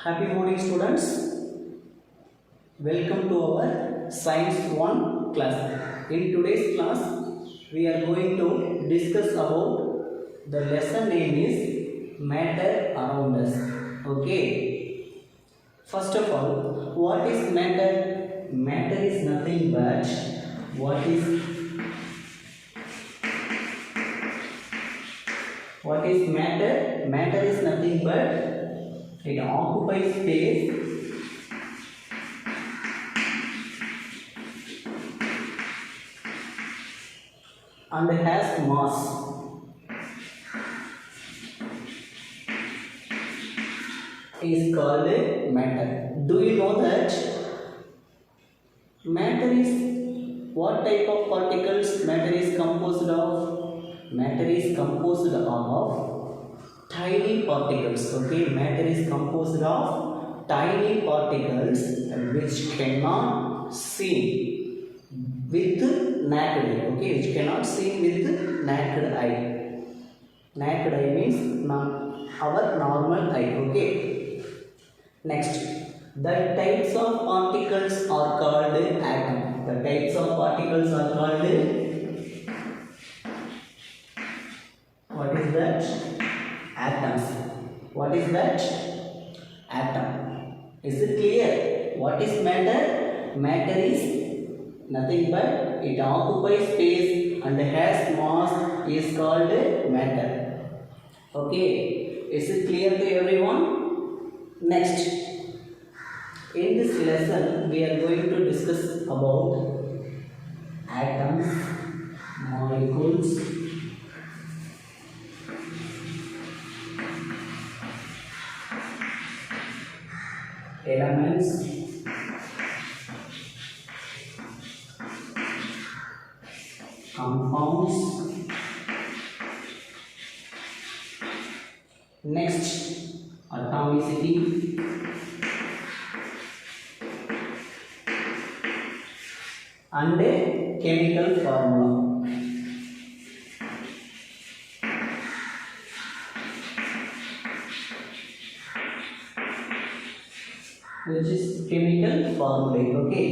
Happy morning students. Welcome to our Science 1 class. In today's class, we are going to discuss about the lesson name is matter around us. Okay. First of all, what is matter? Matter is nothing but what is matter? Matter is nothing but it occupies space and has mass. Is called matter. Do you know that matter is what type of particles matter is composed of? Matter is composed of tiny particles. Okay, matter is composed of tiny particles which cannot see with naked eye. Okay, which cannot see with naked eye. Naked eye means our normal eye. Okay. Next, the types of particles are called atom. The types of particles are called, what is that? Atoms. What is that? Atom. Is it clear? What is matter? Matter is nothing but it occupies space and has mass is called matter. Okay. Is it clear to everyone? Next. In this lesson, we are going to discuss about atoms, molecules, elements, compounds. Next, atomicity, and a chemical formula. Which is chemical formula. Okay,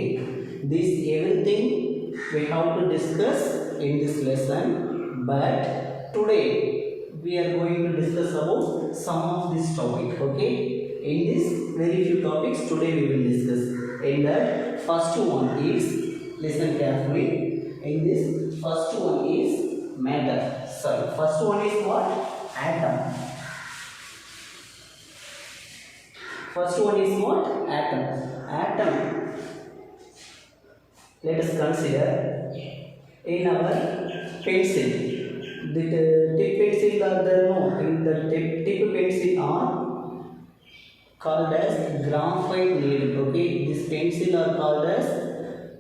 this everything we have to discuss in this lesson, but today we are going to discuss about some of this topic. Okay, in this very few topics today we will discuss. In that first one is, listen carefully, in this first one is matter. Sorry, first one is what? Atom. First one is what? Atom. Atom. Let us consider in our pencil. The tip pencil are there, no? In the tip pencil are called as graphite needle. Okay, this pencil are called as,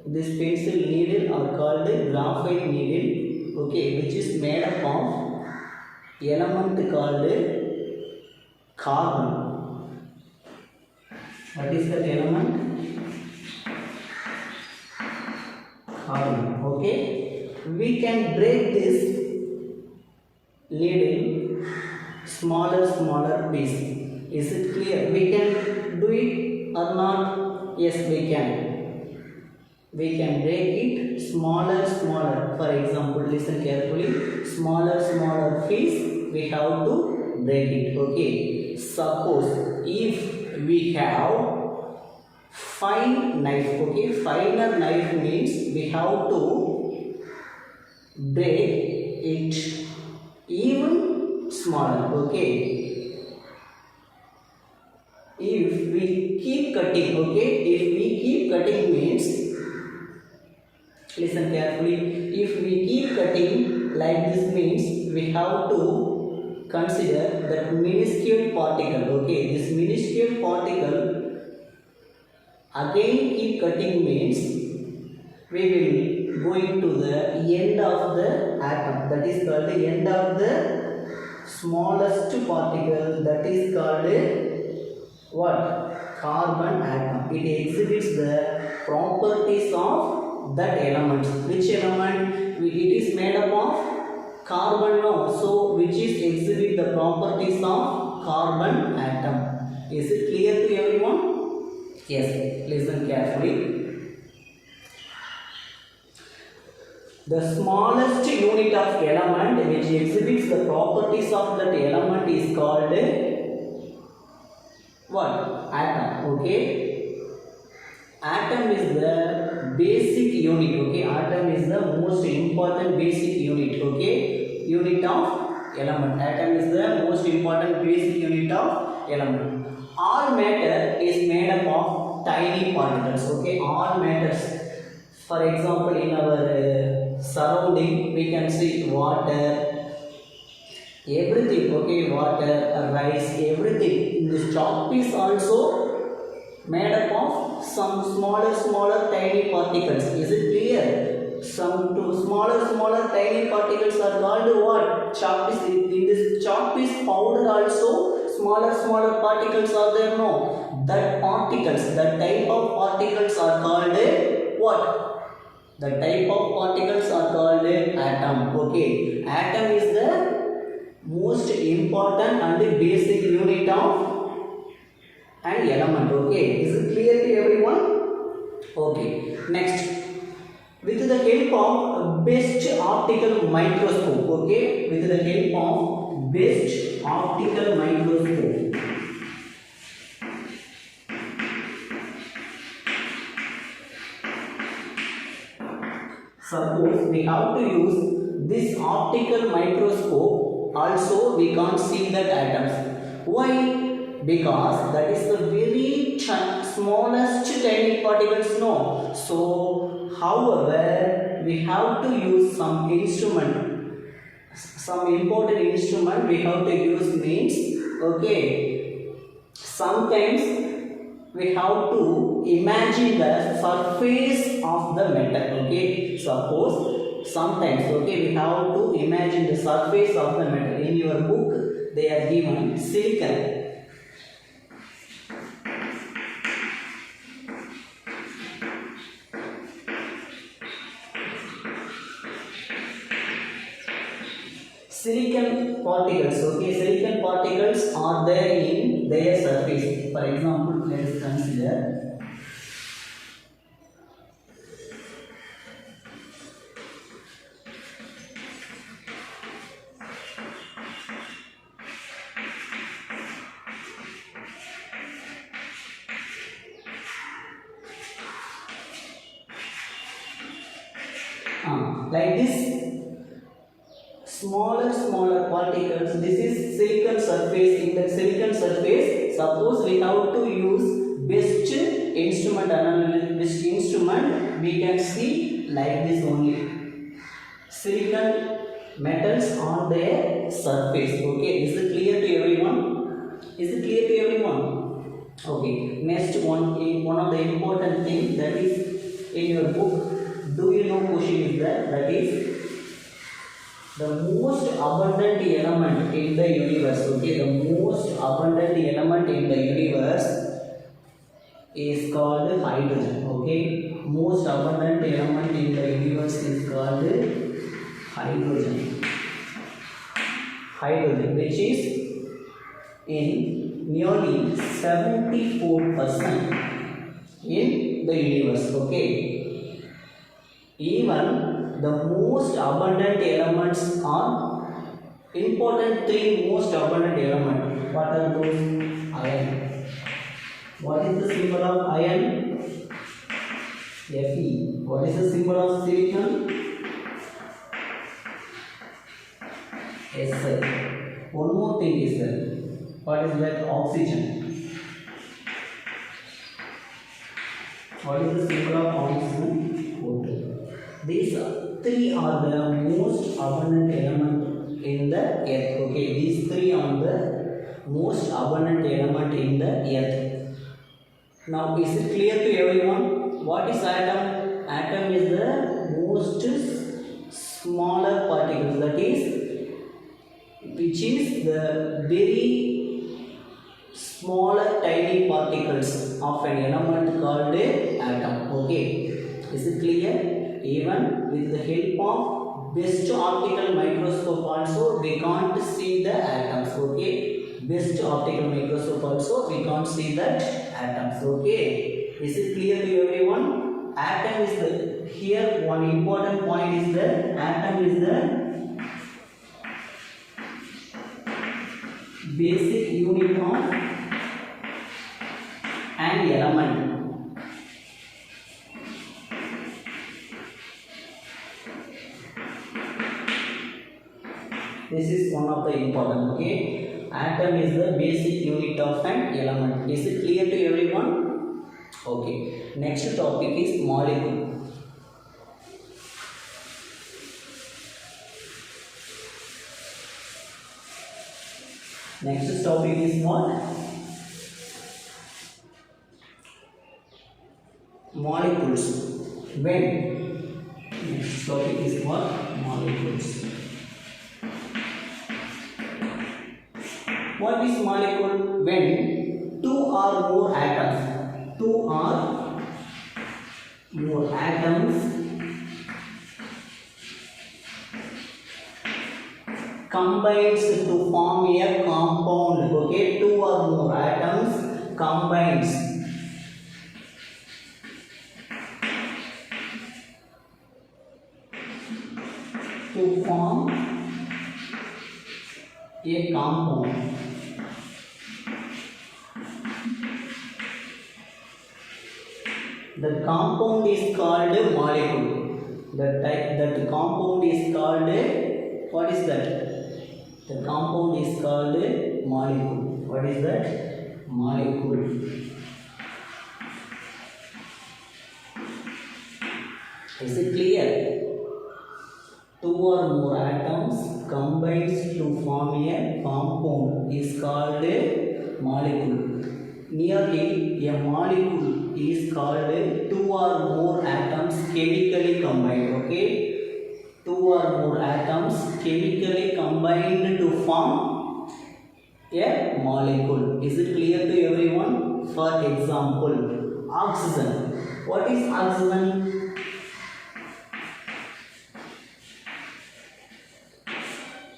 this pencil needle are called graphite needle. Okay, which is made up of element called carbon. What is the element? Carbon. Okay, we can break this needle smaller piece. Is it clear? We can do it or not? Yes, we can. We can break it smaller. For example, listen carefully. Smaller piece we have to break it. Okay. Suppose if we have fine knife. Okay, finer knife means we have to break it even smaller. Okay, if we keep cutting, okay, if we keep cutting means, listen carefully, if we keep cutting like this means we have to consider that minuscule particle. Okay, this minuscule particle again keep cutting means we will going to the end of the atom, that is called the end of the smallest particle, that is called what? Carbon atom. It exhibits the properties of that element. Which element? It is made up of carbon, no? So which is exhibit the properties of carbon atom. Is it clear to everyone? Yes, listen carefully. The smallest unit of element which exhibits the properties of that element is called what? Atom. Okay. Atom is the basic unit. Okay. Atom is the most important basic unit. Okay. Unit of element. Atom is the most important basic unit of element. All matter is made up of tiny particles. Okay. All matters. For example, in our surrounding, we can see water, everything. Okay, water, rice, everything. This chalk piece also made up of some smaller tiny particles. Is it clear? Some smaller tiny particles are called what? Chalk piece. In this chalk piece powder also smaller particles are there. No, that particles, that type of particles are called what? The type of particles are called atom. Okay, atom is the most important and basic unit of an element. Okay, is it clear to everyone? Okay, next, with the help of best optical microscope. Okay, with the help of best optical microscope. Suppose we have to use this optical microscope, also we can't see the atoms. Why? Because that is the very smallest tiny particles. No. So, however, we have to use some instrument, some important instrument we have to use means, okay, sometimes we have to imagine the surface of the metal. Okay, suppose sometimes, okay, we have to imagine the surface of the metal. In your book they are given silicon. Silicon particles. Okay, silicon particles are there in their surface. For example, let us consider like this. Smaller particles. This is silicon surface. In the silicon surface, suppose we have to use best instrument analysis. Best instrument we can see like this only. Silicon metals on their surface. Okay, is it clear to everyone? Is it clear to everyone? Okay. Next one of the important things that is in your book. Do you know question is there? That is the most abundant element in the universe. Okay, the most abundant element in the universe is called hydrogen. Okay, most abundant element in the universe is called hydrogen. Hydrogen, which is in nearly 74% in the universe. Okay, even the most abundant elements are important. Three most abundant elements. What are those? Iron. What is the symbol of iron? Fe. What is the symbol of silicon? Si. One more thing is there. What is that? Oxygen. What is the symbol of oxygen? O2. These three are the most abundant element in the earth. Okay, these three are the most abundant element in the earth. Now, is it clear to everyone? What is atom? Atom is the most smaller particles. That is, which is the very smaller tiny particles of an element called atom. Okay, is it clear? Even with the help of best optical microscope also we can't see the atoms. Okay, best optical microscope also we can't see that atoms. Okay, is it clear to everyone? Atom is the, here one important point is that atom is the basic unit of an element. This is one of the important. Okay, atom is the basic unit of an element. Is it clear to everyone? Okay, next topic is molecule. Next topic is what? Molecules. When? Next topic is what? Molecules. What is molecule? When two or more atoms, combines to form a compound. Okay, two or more atoms combines to form a compound. The compound is called molecule. That compound is called, what is that? The compound is called molecule. What is that? Molecule. Is it clear? Two or more atoms combines to form a compound is called molecule. Nearly a molecule is called two or more atoms chemically combined. Okay, two or more atoms chemically combined to form a molecule. Is it clear to everyone? For example, oxygen. What is oxygen?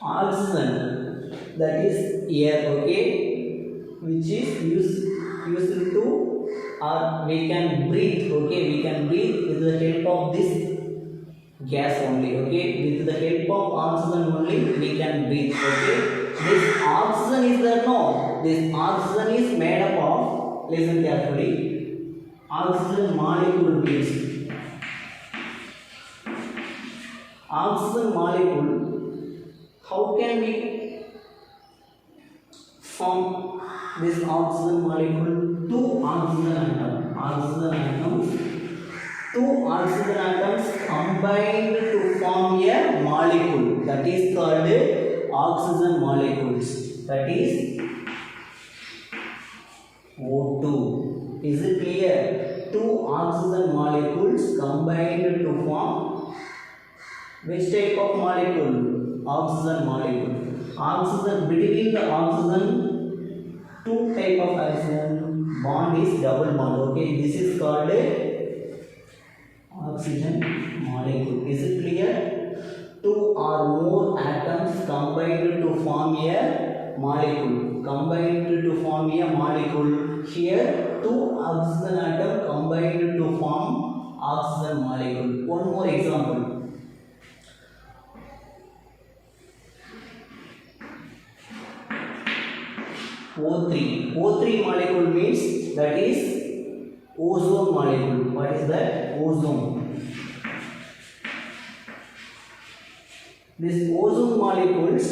Oxygen, that is air. Okay, which is used to, or we can breathe. Okay, we can breathe with the help of this gas only. Okay, with the help of oxygen only we can breathe. Okay, this oxygen is there. No, this oxygen is made up of, listen carefully, oxygen molecule means, oxygen molecule. How can we form this oxygen molecule? Two oxygen atoms, two oxygen atoms combined to form a molecule. That is called oxygen molecules. That is O2. Is it clear? Two oxygen molecules combined to form which type of molecule? Oxygen molecule. Oxygen, between the oxygen, two type of oxygen bond is double bond. Okay, this is called a oxygen molecule. Is it clear? Two or more atoms combined to form a molecule. Combined to form a molecule. Here, two oxygen atoms combined to form oxygen molecule. One more example. O3. O3 molecule means, that is ozone molecule. What is that? Ozone. This ozone molecules,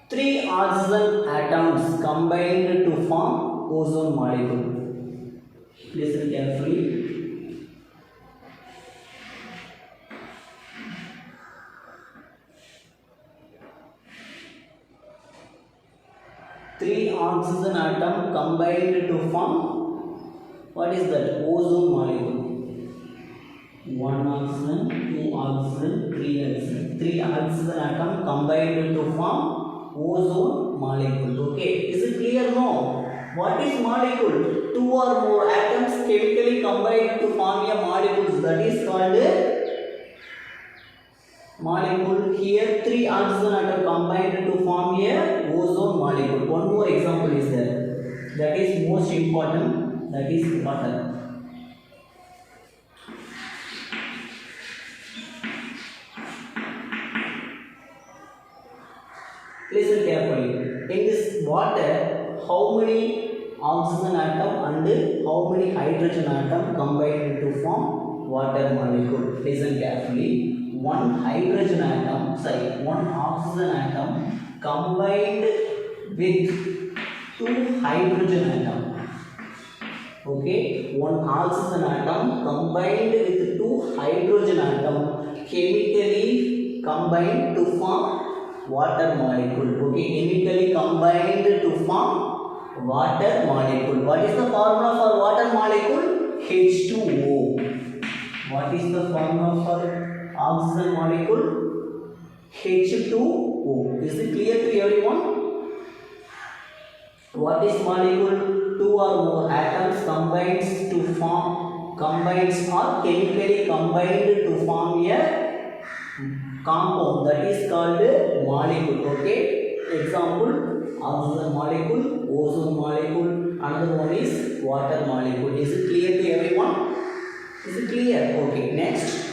three oxygen atoms combined to form ozone molecule. Listen carefully. Three oxygen atom combined to form, what is that? Ozone molecule. One oxygen, two oxygen, three oxygen. Three oxygen atom combined to form ozone molecule. Okay, is it clear? No. What is molecule? Two or more atoms chemically combined to form a molecule. That is called molecule. Here three oxygen atom combined to form a molecule. One more example is there. That is most important. That is water. Listen carefully. In this water, how many oxygen atom and how many hydrogen atom combined to form water molecule? Listen carefully. One hydrogen atom, one oxygen atom combined with two hydrogen atom. Okay, one oxygen atom combined with two hydrogen atom chemically combined to form water molecule. Okay, chemically combined to form water molecule. What is the formula for water molecule? H2O. What is the formula for oxygen molecule? H2O. Is it clear to everyone? What is molecule? Two or more atoms combines or chemically combined to form a compound, that is called molecule. Okay, example, oxygen molecule, ozone molecule, another one is water molecule. Is it clear to everyone? Is it clear? Okay, next.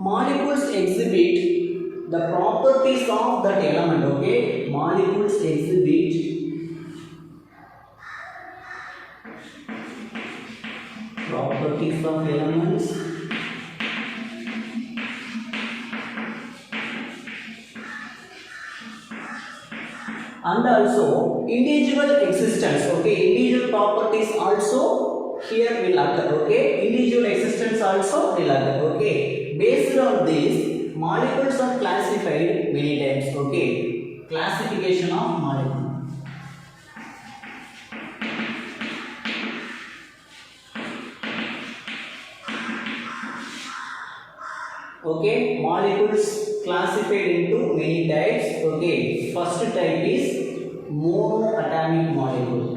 Molecules exhibit the properties of that element. Okay, molecules exhibit properties of elements and also individual existence. Okay, individual properties also here will occur. Okay, individual existence also will occur. Okay. Based on this, molecules are classified many times. Okay, classification of molecule. Okay, molecules classified into many types. Okay, first type is monoatomic molecule.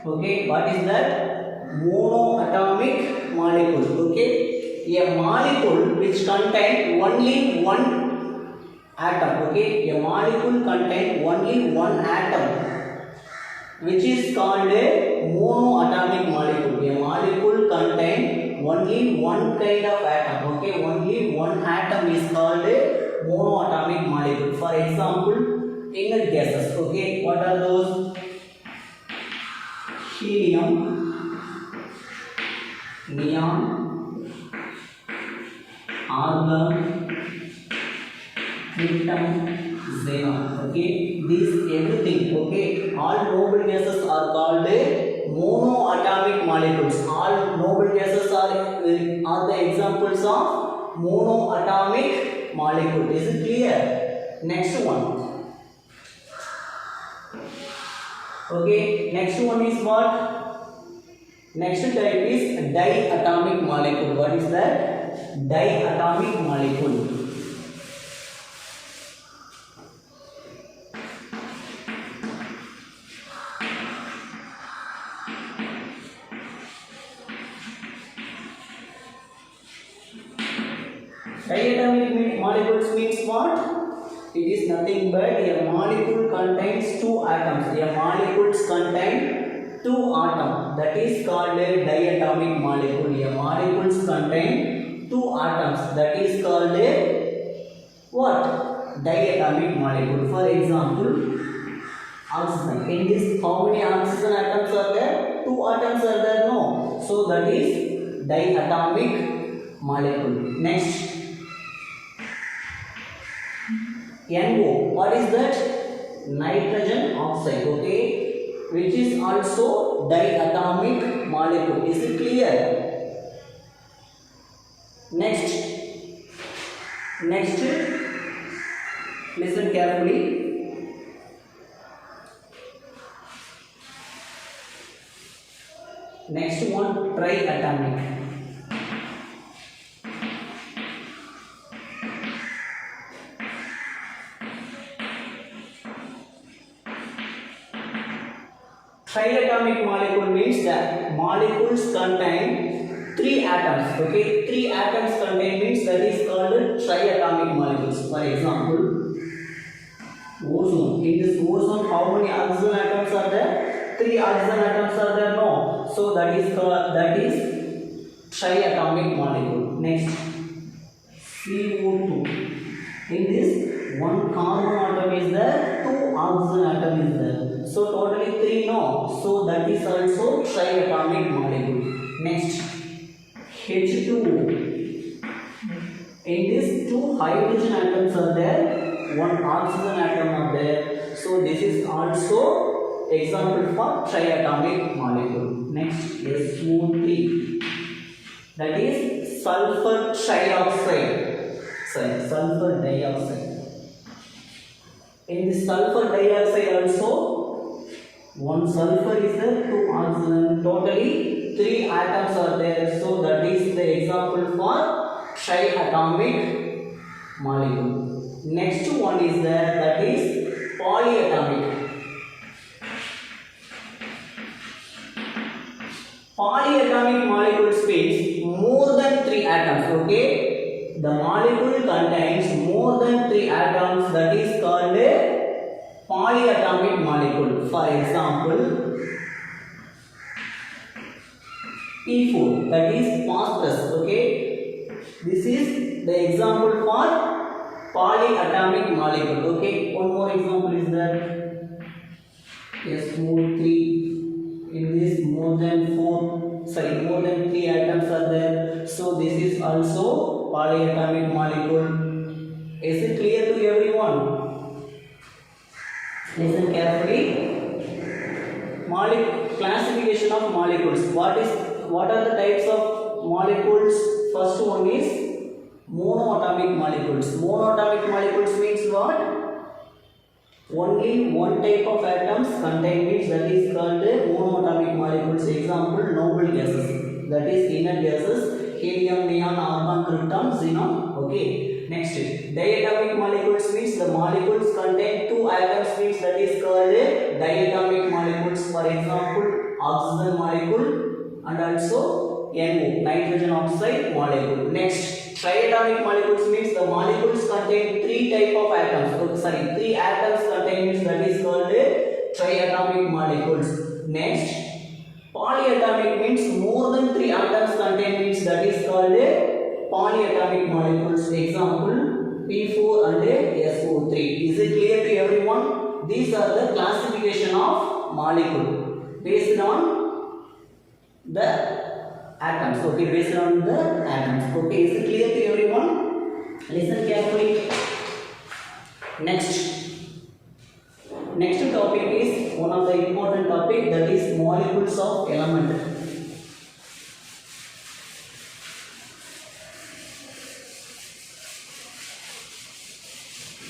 Okay, what is that? Monoatomic molecule. Okay, a molecule which contains only one atom. Okay, a molecule contains only one atom, which is called a monoatomic molecule. A molecule contains only one kind of atom. Okay, only one atom is called a monoatomic molecule. For example, inert gases. Okay, what are those? Helium, neon, argon, krypton, xenon. Okay, these everything. Okay, all noble gases are called monoatomic molecules. All noble gases are the examples of monoatomic molecule. Is it clear? Next one. Okay, next one is what? Next type is diatomic molecule. What is that? Diatomic molecule. Diatomic molecules means what? It is nothing but a molecule contains two atoms. A molecules contain two atoms. That is called a diatomic molecule. A molecules contain two atoms. That is called a what? Diatomic molecule. For example, oxygen. In this, how many oxygen atoms are there? Two atoms are there. No. So that is diatomic molecule. Next. NO, what is that? Nitrogen oxide, okay, which is also diatomic molecule. Is it clear? Next, listen carefully. Next one, triatomic. Triatomic molecule means that molecules contain 3 atoms. Okay, 3 atoms contain means that is called triatomic molecules. For example, ozone. In this ozone, how many oxygen atoms are there? 3 oxygen atoms are there. No, so that is triatomic molecule. Next, CO2. In this, 1 carbon atom is there, 2 oxygen atom is there. So totally 3 no. So that is also triatomic molecule. Next, H2. In this 2 hydrogen atoms are there, 1 oxygen atom are there. So this is also example for triatomic molecule. Next, SO3. That is sulfur trioxide. Sorry, sulfur dioxide. In the sulfur dioxide also, 1 sulfur is there, 2 oxygen, totally 3 atoms are there. So that is the example for triatomic molecule. Next one is there, that is polyatomic. Polyatomic molecules means more than 3 atoms. Okay, the molecule contains more than 3 atoms, that is called a polyatomic molecule. For example, P4, that is phosphorus. Okay, this is the example for polyatomic molecule. Okay, one more example is that SO3. In this more than 3 atoms are there. So this is also polyatomic molecule. Is it clear to everyone? Listen carefully. Classification of molecules. What are the types of molecules? First one is monoatomic molecules. Monoatomic molecules means what? Only one type of atoms contain means that is called monoatomic molecules. Example, noble gases. That is inert gases: helium, neon, argon, krypton, xenon. Okay. Next, diatomic molecules means the molecules contain 2 atoms means that is called diatomic molecules. For example, oxygen molecule and also NO, nitrogen oxide molecule. Next, triatomic molecules means the molecules contain 3 type of atoms. 3 atoms contain means that is called triatomic molecules. Next, polyatomic means more than 3 atoms contain means that is called polyatomic molecules. Example, P4 and SO3. Is it clear to everyone? These are the classification of molecule based on the atoms. Okay, based on the atoms. Okay, is it clear to everyone? Listen carefully. Next topic is one of the important topic, that is molecules of element.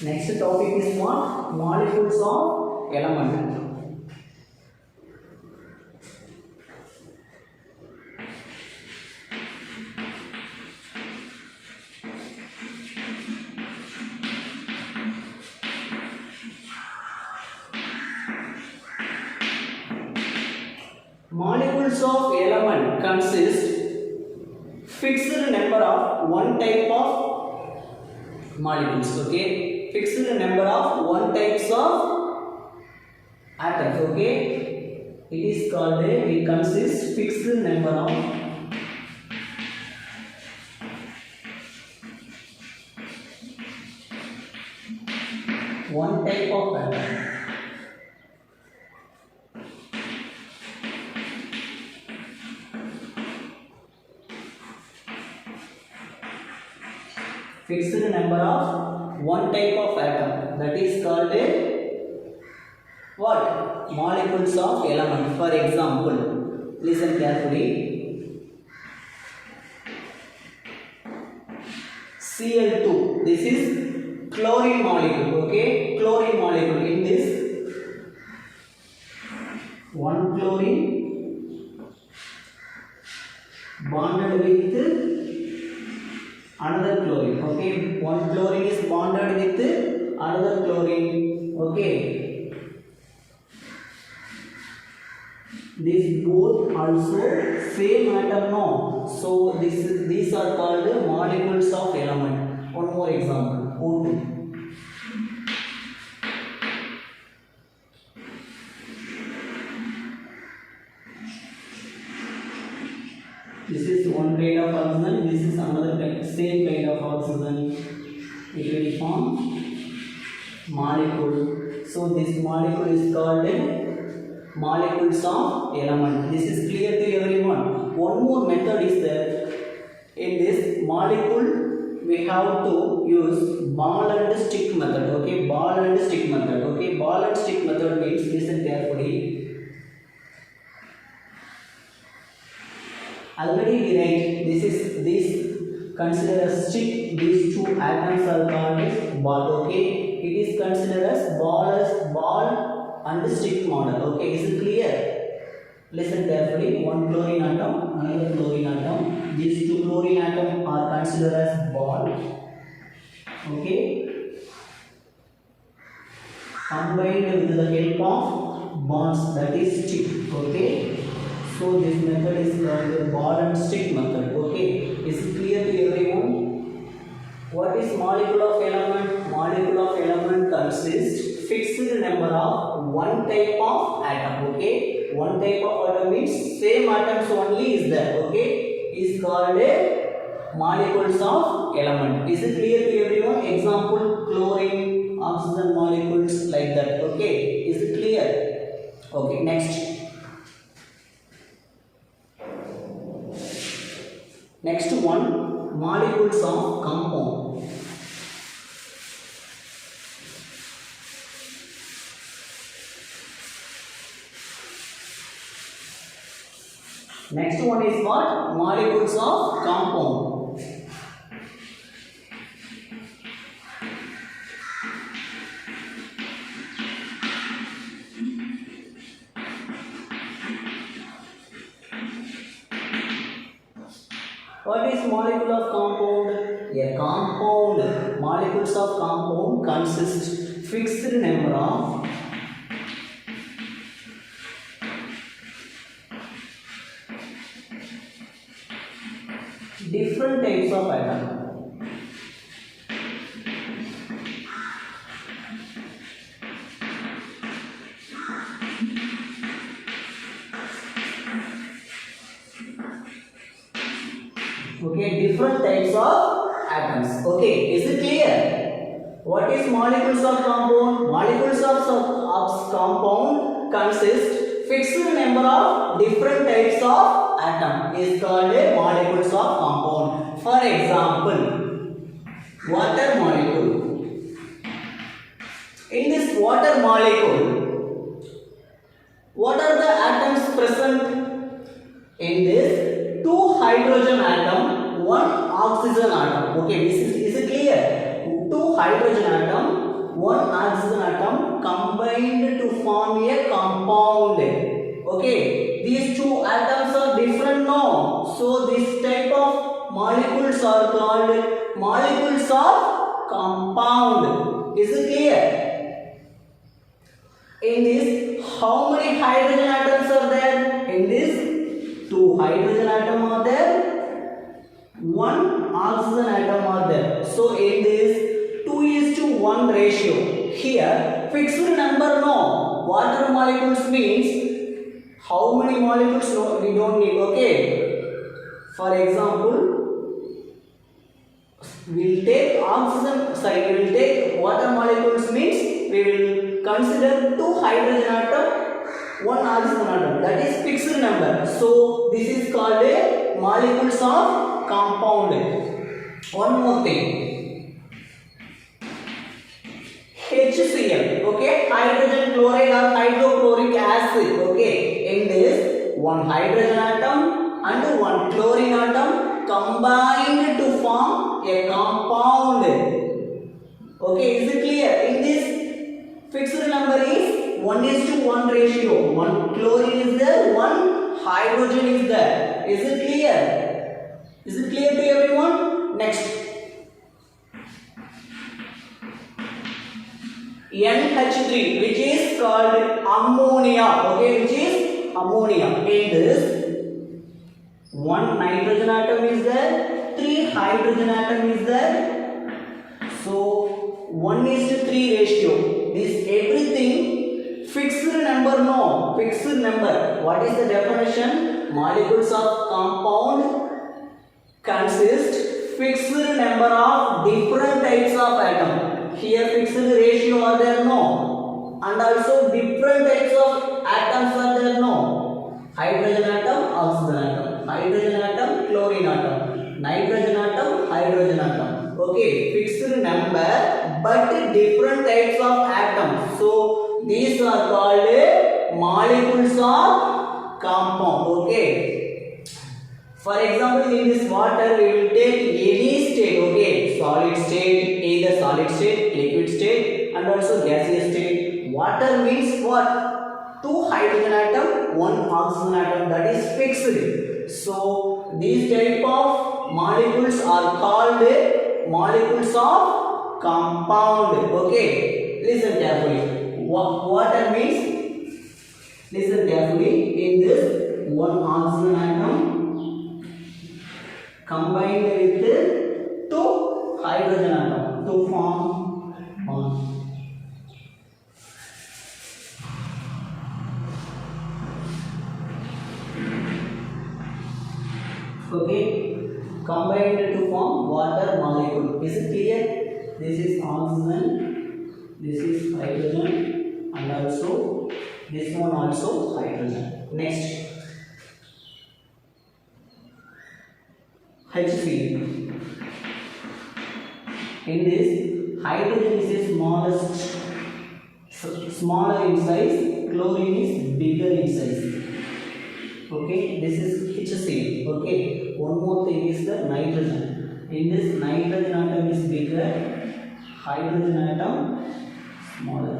Next topic is what? Molecules of element. Molecules of element consist fixed number of one type of molecules. Okay, fixed number of one types of atoms. Okay, it is called it consists fixed number of one type of atom. Fixed number of one type of atom, that is called what? Molecules of element. For example, listen carefully. Cl2, this is chlorine molecule. Okay, chlorine molecule. In this, one chlorine bonded with another chlorine. Okay, one chlorine is bonded with another chlorine. Okay, these both also same atom, no? So these are called molecules of element. One more example, O2. This is one kind of oxygen, this is another kind, same kind of oxygen. It will form molecule. So this molecule is called molecules of element. This is clear to everyone. One more method is there. In this molecule, we have to use ball and stick method. Okay, ball and stick method. Okay, ball and stick method means, listen carefully. Already we write this considered as stick. These two atoms are called ball. Okay, it is considered as ball and stick model. Okay, is it clear? Listen carefully. One chlorine atom, another chlorine atom. These two chlorine atoms are considered as ball. Okay, combined with the help of bonds, that is stick. Okay. So this method is called the ball and stick method. Okay, is it clear to everyone? What is molecule of element? Molecule of element consists fixed number of one type of atom. Okay, one type of atom means same atoms only is there. Okay, is called a molecules of element. Is it clear to everyone? Example, chlorine, oxygen molecules, like that. Okay, is it clear? Okay, next. Next one, molecules of compound. Next one is what? Molecules of compound. What is molecule of compound? A compound, molecules of compound consist fixed number of different types of atom. Okay, different types of atoms. Okay, is it clear? What is molecules of compound? Molecules of compound consist fixed number of different types of atom is called a molecules of compound. For example, water molecule. In this water molecule, what are the atoms present? In this, two hydrogen atom, one oxygen atom. Okay, is it clear? Two hydrogen atom, one oxygen atom combined to form a compound. Okay, these two atoms are different now. So this type of molecules are called molecules of compound. Is it clear? In this, how many hydrogen atoms are there? In this, two hydrogen atoms are there, one oxygen atom are there. So in this, 2:1 ratio. Here, fixed number no. Water molecules means how many molecules no, we don't need. Okay. For example, we will take water molecules means we will consider two hydrogen atom, one oxygen atom. That is fixed number. So this is called a molecules of compound. One more thing, HCl. Okay, hydrogen chloride or hydrochloric acid. Okay, in this, one hydrogen atom and one chlorine atom combined to form a compound. Okay, is it clear? In this, fixed number is 1:1 ratio. One chlorine is there, one hydrogen is there. Is it clear? Is it clear to everyone? Next, NH3, which is called ammonia. Okay, which is ammonia. In this, one nitrogen atom is there, three hydrogen atom is there. So 1:3 ratio. This everything fixed number, no, fixed number. What is the definition? Molecules of compound consist fixed number of different types of atom. Here fixed ratio are there, no, and also different types of atoms are there, no. Hydrogen atom, oxygen atom, hydrogen atom, chlorine atom, nitrogen atom, hydrogen atom. Okay, fixed number but different types of atoms. So these are called molecules of compound. Okay. For example, in this water, we will take any state, okay, solid state, either solid state, liquid state, and also gaseous state. Water means what? 2 hydrogen atom, 1 oxygen atom, that is fixed. So these type of molecules are called molecules of compound. Okay, listen carefully. Water means, listen carefully. In this, 1 oxygen atom combined with 2 hydrogen atom to form 1. Okay, combined to form water molecule. Is it clear? This is oxygen, this is hydrogen, and also this one also hydrogen. Next, HCl. In this, hydrogen is the smallest, smaller in size, chlorine is bigger in size. Okay, this is HCl. Okay, one more thing is the nitrogen. In this, nitrogen atom is bigger, hydrogen atom smaller.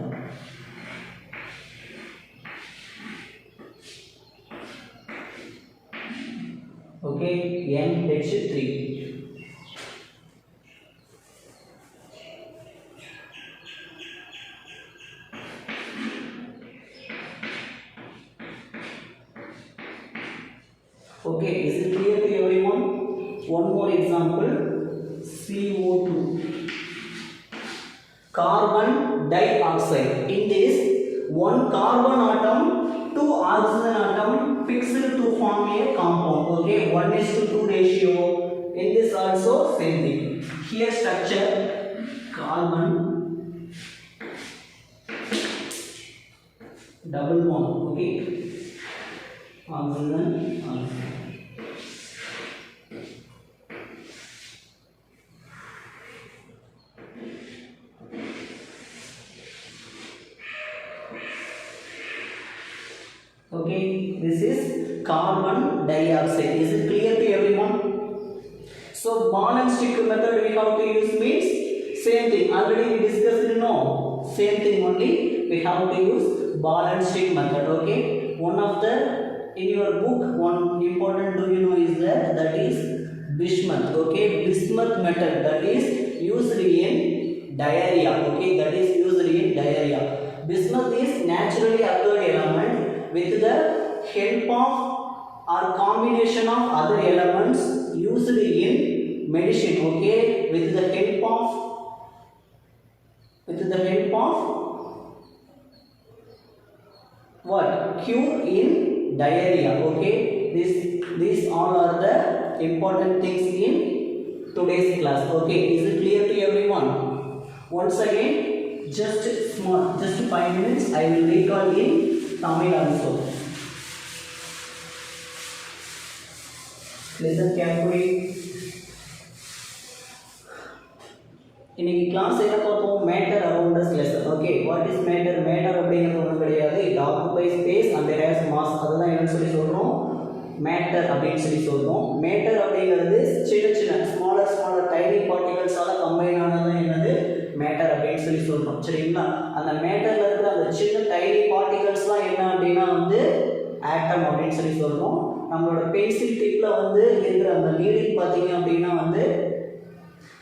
Okay, NH3. Okay, is it clear to everyone? One more example, CO2. Carbon dioxide. In this, 1 carbon atom, 2 oxygen atom fixed to form a compound. Okay, 1:2 ratio. In this also same thing. Here structure, carbon, double bond. Okay, oxygen, oxygen. Okay, this is carbon dioxide. Is it clear to everyone? So bond and stick method we have to use means same thing. Already we discussed, no, same thing only. We have to use ball and stick method. Okay, one of the in your book one important do you know is there, that is bismuth. Okay, bismuth method, that is used in diarrhea. Okay, that is used in diarrhea. Bismuth is naturally occurred element with the help of or combination of other elements used in medicine. Okay, with the help of what? Cure in diarrhea. Okay, these all are the important things in today's class. Okay, is it clear to everyone? Once again, just 5 minutes I will recall in Tamil also. Listen carefully. இன்னைக்கு class என்ன பார்த்தோம்? Matter around us lesson. Okay, what is matter? Matter அப்படிங்கிறது ஒன்றும் கிடையாது. It occupies space and there has mass. அதுதான் என்னன்னு சொல்லி சொல்கிறோம், மேட்டர் அப்படின்னு சொல்லி சொல்கிறோம். மேட்டர் அப்படிங்கிறது சின்ன சின்ன ஸ்மாலர் டைனி பார்ட்டிகல்ஸால் கம்பைன் ஆனதான் என்னது மேட்டர் அப்படின்னு சொல்லி சொல்கிறோம். சரிங்களா? அந்த மேட்டரில் இருக்கிற அந்த சின்ன டைனி பார்ட்டிகல்ஸ்லாம் என்ன அப்படின்னா வந்து ஆட்டம் அப்படின்னு சொல்லி சொல்கிறோம். நம்மளோட பென்சில் டிப்பில் வந்து இருக்கிற அந்த நீடில் பார்த்தீங்க அப்படின்னா வந்து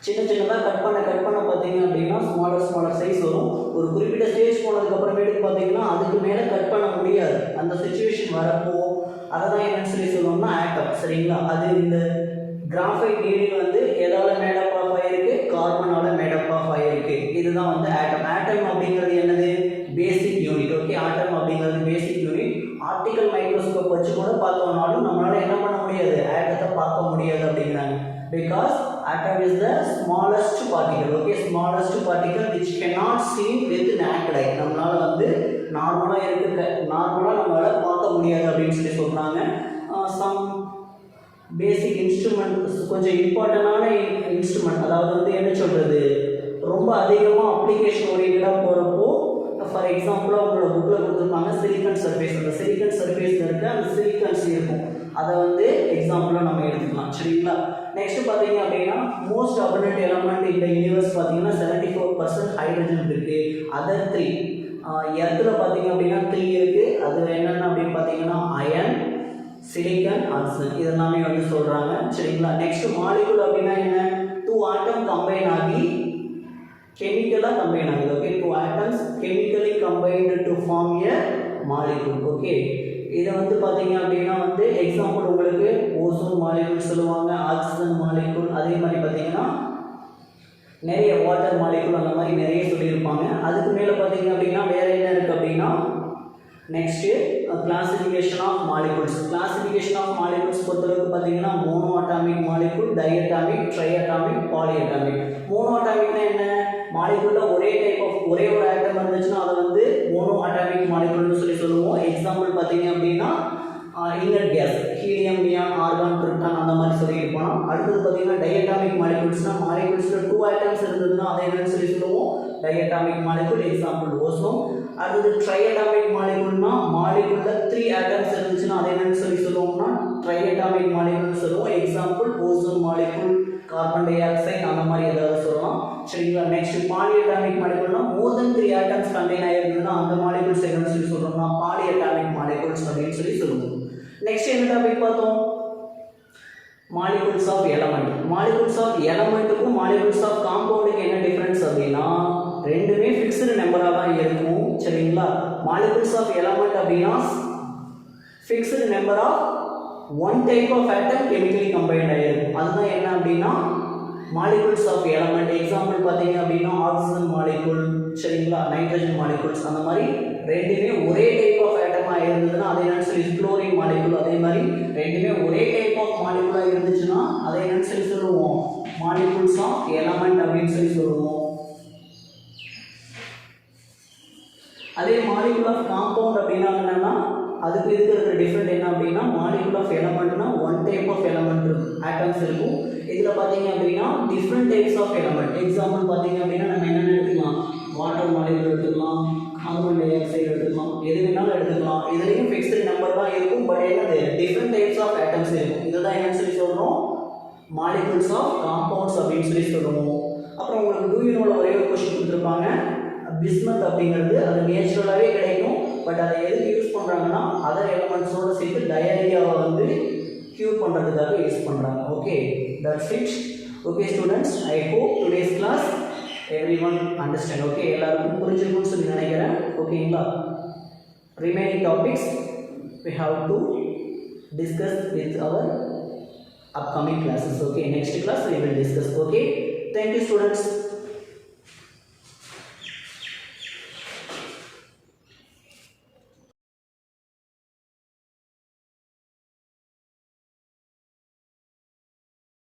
சின்னதாக கட் பண்ண பார்த்தீங்க அப்படின்னா ஸ்மாலர் சைஸ் வரும். ஒரு குறிப்பிட்ட ஸ்டேஜ் போனதுக்கப்புறமேட்டுக்கு பார்த்தீங்கன்னா அதுக்கு மேலே கட் பண்ண முடியாது. அந்த சுச்சுவேஷன் வரப்போ அதை தான் என்னன்னு சொல்லணும்னா ஆட்டம். சரிங்களா? அது இந்த கிராஃபைட் நீடில் வந்து எதால மேடப் ஆஃப் ஆகிருக்கு? கார்பனால மேடப் ஆஃப் ஆகிருக்கு. இதுதான் வந்து ஆட்டம். ஆட்டம் அப்படிங்கிறது என்னது? பேசிக் யூனிட். ஓகே, ஆட்டம் அப்படிங்கிறது பேசிக் யூனிட். ஆப்டிக்கல் மைக்ரோஸ்கோப் வச்சு கூட பார்த்தோம்னாலும் நம்மளால என்ன பண்ண முடியாது? ஆட்டத்தை பார்க்க முடியாது அப்படிங்கிறாங்க. Because atom is the smallest particle. Okay, smallest particle which cannot seen with naked eye. நம்மளால வந்து நார்மலா நம்மளால பார்க்க முடியாது அப்படின்னு சொல்றாங்க. Some basic instruments, கொஞ்சம் இம்பார்ட்டன்டான இன்ஸ்ட்ருமெண்ட், அதாவது வந்து என்ன சொல்றது, ரொம்ப அதிகமாக அப்ளிகேஷன் ஓரியன்டாக போகிறப்போ, ஃபார் எக்ஸாம்பிளாக உங்களோட புக்கில் கொடுத்துருப்பாங்க சிலிக்கன் சர்ஃபேஸ். அந்த சிலிக்கன் சர்ஃபேஸில் இருக்க அந்த சிலிக்கன்ஸ் இருக்கும், அதை வந்து எக்ஸாம்பிளாக நம்ம எடுத்துக்கலாம். சரிங்களா? நெக்ஸ்ட் பார்த்தீங்க அப்படின்னா மோஸ்ட் அபண்டன்ட் எலமெண்ட் இந்த யூனிவர்ஸ் பார்த்தீங்கன்னா 74% ஹைட்ரஜன் இருக்குது. அதர் 3 எர்த்தில் பார்த்தீங்க அப்படின்னா 3 இருக்குது. அது என்னென்ன அப்படின்னு பார்த்தீங்கன்னா அயன், சிலிக்கன், ஆக்சிஜன், இதெல்லாமே வந்து சொல்கிறாங்க. சரிங்களா? நெக்ஸ்ட் மாலிகுல் அப்படின்னா என்ன? 2 ஆட்டம் கம்பைன் ஆகி கெமிக்கலாக கம்பைன் ஆகுது. Okay, 2 atoms chemically combined to form a molecule. Okay, இதை வந்து பார்த்தீங்க அப்படின்னா வந்து எக்ஸாம்பிள் உங்களுக்கு ஓசோன் மாலிகுல் சொல்லுவாங்க, ஆக்சிஜன் மாலிகுல், அதே மாதிரி பார்த்தீங்கன்னா நிறைய வாட்டர் மாலிகுல், அந்த மாதிரி நிறைய சொல்லியிருப்பாங்க. அதுக்கு மேலே பார்த்தீங்க அப்படின்னா வேற என்ன இருக்குது அப்படின்னா next classification of molecules. Classification of molecules பொறுத்தளவுக்கு பார்த்தீங்கன்னா mono atomic molecule, diatomic, triatomic, polyatomic. Mono அட்டாமிக்னா என்ன? மாலிகுலில் ஒரே ஒரு ஆட்டம் இருந்துச்சுன்னா அதை வந்து மோனோ அட்டாமிக் மாலிகுல்னு சொல்லுவோம். எக்ஸாம்பிள் பார்த்தீங்க அப்படின்னா inner gas, helium, neon, argon, krypton, அந்த மாதிரி சொல்லிட்டு போனோம். அடுத்தது பார்த்தீங்கன்னா டைஅட்டாமிக் மாலிகுல்ஸ்னால் மாலிகுல்ஸில் 2 ஆட்டம்ஸ் இருந்ததுன்னா அதை என்னன்னு சொல்லுவோம்? Diatomic molecule. Example ozone. அடுத்தது ட்ரைஅட்டாமிக் மாலிகுல்னா மாலிகுலில் 3 ஆட்டம்ஸ் இருந்துச்சுன்னா அதை என்னன்னு சொல்லுவோம்னா ட்ரைஅட்டாமிக் மாலிகுல்னு சொல்லுவோம். Example ozone molecule, carbon di oxide, அந்த மாதிரி ஏதாவது சொல்லலாம். சரிங்களா? நெக்ஸ்ட் பாலிஅட்டாமிக் மாலிகுல்னா மோர் தென் 3 ஆட்டம்ஸ் கண்டெயின் ஆகிருந்ததுன்னா அந்த மாலிகுல்ஸ் என்னன்னு சொல்கிறோம்னா பாலிஅட்டாமிக் மாலிகுல்ஸ் அப்படின்னு சொல்லுவோம். நெக்ஸ்ட் என்ன டாபிக் பார்த்தோம்? Molecules of element. Molecules of எலமெண்ட்டுக்கும் மாலிகுல்ஸ் ஆஃப் காம்பவுண்டுக்கு என்ன டிஃபரன்ஸ் அப்படின்னா ரெண்டுமே ஃபிக்ஸ்டு நம்பராக தான் இருக்கும். சரிங்களா? மாலிகுல்ஸ் ஆஃப் எலமெண்ட் அப்படின்னா fixed number of one type of atom chemically combined ஆகிருக்கும். அதுதான் என்ன அப்படின்னா மாலிகுல்ஸ் ஆஃப் எலமெண்ட். எக்ஸாம்பிள் பார்த்தீங்க அப்படின்னா ஆக்சிஜன் மாலிகுல், சரிங்களா, நைட்ரஜன் மாலிகுல்ஸ், அந்த மாதிரி ரெண்டுமே ஒரே டைப் ஆஃப் ஆட்டமாக இருந்ததுன்னா அதை என்னன்னு சொல்லி குளோரின் மாலிகுல். அதே மாதிரி ரெண்டுமே ஒரே டைப் ஆஃப் மாலிகுலாக இருந்துச்சுன்னா அதை என்னன்னு சொல்லுவோம்? மாலிகுல்ஸ் ஆஃப் எலமெண்ட் அப்படின்னு சொல்லுவோம். அதே மாலிகுல் ஆஃப் காம்பவுண்ட் அப்படின்னா என்னன்னா அதுக்கு இருக்கிற டிஃப்ரெண்ட் என்ன அப்படின்னா மாலிகுல் ஆஃப் எலமெண்ட்னா ஒன் டைப் ஆஃப் எலமெண்ட் இருக்கும், ஆட்டம்ஸ் இருக்கும். இதில் பார்த்தீங்க அப்படின்னா different types of element. Example பார்த்தீங்க அப்படின்னா நம்ம என்னென்ன எடுத்துக்கலாம்? வாட்டர் மாலிகுல் எடுத்துக்கலாம், கார்பன் டை ஆக்சைடு எடுத்துக்கலாம், எது வேணாலும் எடுத்துக்கலாம். இதுலேயும் ஃபிக்ஸ்டு நம்பர் தான் இருக்கும், பட் என்னது டிஃப்ரெண்ட் டைப்ஸ் ஆஃப் ஆட்டம்ஸ் இருக்கும். இதுதான் என்னன்னு சொல்கிறோம்? மாலிகுல்ஸ் ஆஃப் காம்பவுண்ட்ஸ் அப்படின்னு சொல்லுவோம். அப்புறம் உங்களுக்கு டூயினோட ஒரே ஒரு கொஸ்டின் கொடுத்துருப்பாங்க. பிஸ்மத் அப்படிங்கிறது அது நேச்சுரலாகவே கிடைக்கும், பட் அதை எதுக்கு யூஸ் பண்ணுறாங்கன்னா அதர் எலமெண்ட்ஸோடு சேர்த்து டயரியாவை வந்து க்யூர் பண்ணுறதுக்காக யூஸ் பண்ணுறாங்க. Okay, that's it. Okay students, I hope today's class everyone understand. Okay, எல்லாருக்கும் புரிஞ்சிருக்கும்னு சொல்லி நினைக்கிறேன். ஓகேங்களா? Remaining topics we have to discuss with our upcoming classes. Okay, next class we will discuss. Okay, thank you students.